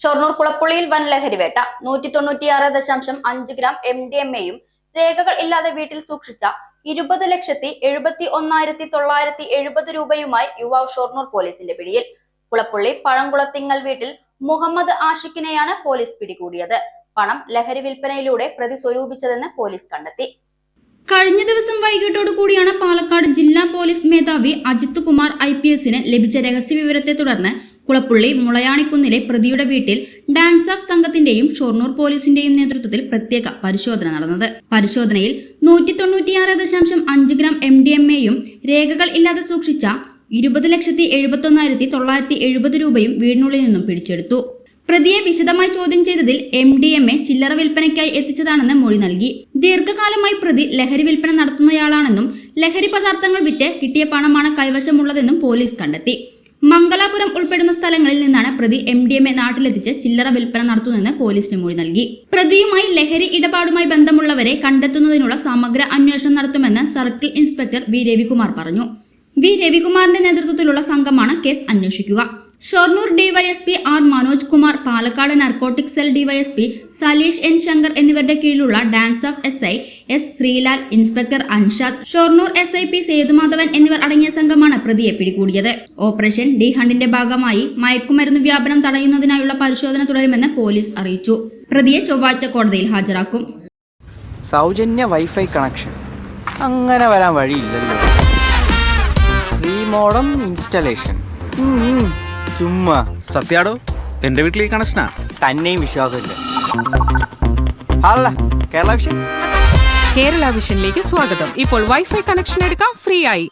ഷൊർണൂർ കുളപ്പുള്ളിയിൽ വൻ ലഹരിവേട്ട 196.5 ഗ്രാം MDMA-യും രേഖകൾ ഇല്ലാതെ വീട്ടിൽ സൂക്ഷിച്ച 20,71,970 രൂപയുമായി യുവാവ് ഷൊർണൂർ പോലീസിന്റെ പിടിയിൽ. കുളപ്പുള്ളി പഴംകുളത്തിങ്ങൽ വീട്ടിൽ മുഹമ്മദ് ആഷിഖിനെയാണ് പോലീസ് പിടികൂടിയത്. പണം ലഹരി വിൽപ്പനയിലൂടെ പ്രതി സ്വരൂപിച്ചതെന്ന് പോലീസ് കണ്ടെത്തി. കഴിഞ്ഞ ദിവസം വൈകിട്ടോടു കൂടിയാണ് പാലക്കാട് ജില്ലാ പോലീസ് മേധാവി അജിത് കുമാർ IPSന് ലഭിച്ച രഹസ്യവിവരത്തെ തുടർന്ന് കുളപ്പുള്ളി മുളയാണിക്കുന്നിലെ പ്രതിയുടെ വീട്ടിൽ ഡാൻസ് ഓഫ് സംഘത്തിന്റെയും ഷൊർണൂർ പോലീസിന്റെയും നേതൃത്വത്തിൽ പ്രത്യേക പരിശോധന നടന്നത്. പരിശോധനയിൽ 196.5 ഗ്രാം MDMA-യും രേഖകൾ ഇല്ലാതെ സൂക്ഷിച്ച 20,71,970 രൂപയും വീടിനുള്ളിൽ നിന്നും പിടിച്ചെടുത്തു. പ്രതിയെ വിശദമായി ചോദ്യം ചെയ്തതിൽ MDMA ചില്ലറ വിൽപ്പനയ്ക്കായി എത്തിച്ചതാണെന്ന് മൊഴി നൽകി. ദീർഘകാലമായി പ്രതി ലഹരി വിൽപ്പന നടത്തുന്നയാളാണെന്നും ലഹരി പദാർത്ഥങ്ങൾ വിറ്റ് കിട്ടിയ പണമാണ് കൈവശമുള്ളതെന്നും പോലീസ് കണ്ടെത്തി. മംഗലാപുരം ഉൾപ്പെടുന്ന സ്ഥലങ്ങളിൽ നിന്നാണ് പ്രതി MDMA നാട്ടിലെത്തിച്ച് ചില്ലറ വിൽപ്പന നടത്തുന്നതെന്ന് പോലീസിന് മൊഴി നൽകി. പ്രതിയുമായി ലഹരി ഇടപാടുമായി ബന്ധമുള്ളവരെ കണ്ടെത്തുന്നതിനുള്ള സമഗ്ര അന്വേഷണം നടത്തുമെന്ന് സർക്കിൾ ഇൻസ്പെക്ടർ V. രവികുമാർ പറഞ്ഞു. V. രവികുമാറിന്റെ നേതൃത്വത്തിലുള്ള സംഘമാണ് കേസ് അന്വേഷിക്കുക. Shoranur DYSP R. Manoj Kumar, Palakkad narcotic cell DYSP Saleesh N. Shankar എന്നിവരുടെ കീഴിലുള്ള dance of SI S. Sreelal, inspector Anshad, Shoranur SIP Sethumadhavan എന്നിവർ അടങ്ങിയ സംഘമാണ് പ്രതിയെ പിടികൂടിയത്. ഓപ്പറേഷൻ ഡി ഹണ്ടിന്റെ ഭാഗമായി മയക്കുമരുന്ന് വ്യാപനം തടയുന്നതിനായുള്ള പരിശോധന തുടരുമെന്ന് പോലീസ് അറിയിച്ചു. പ്രതിയെ ചൊവ്വാഴ്ച കോടതിയിൽ ഹാജരാക്കും. സൗജന്യ വൈഫൈ കണക്ഷൻ അങ്ങനെ വരാൻ വഴിയില്ലല്ലോ. ഫ്രീ മോഡം ഇൻസ്റ്റലേഷൻ ചുമ്മാ. സത്യാടോ, എന്റെ വീട്ടിൽ ഈ കണക്ഷനാ. തന്നെയും വിശ്വാസമില്ല. അല്ല, കേരള വിഷൻ. കേരള വിഷനിലേക്ക് സ്വാഗതം. ഇപ്പോൾ വൈഫൈ കണക്ഷൻ എടുക്കാം ഫ്രീ ആയി.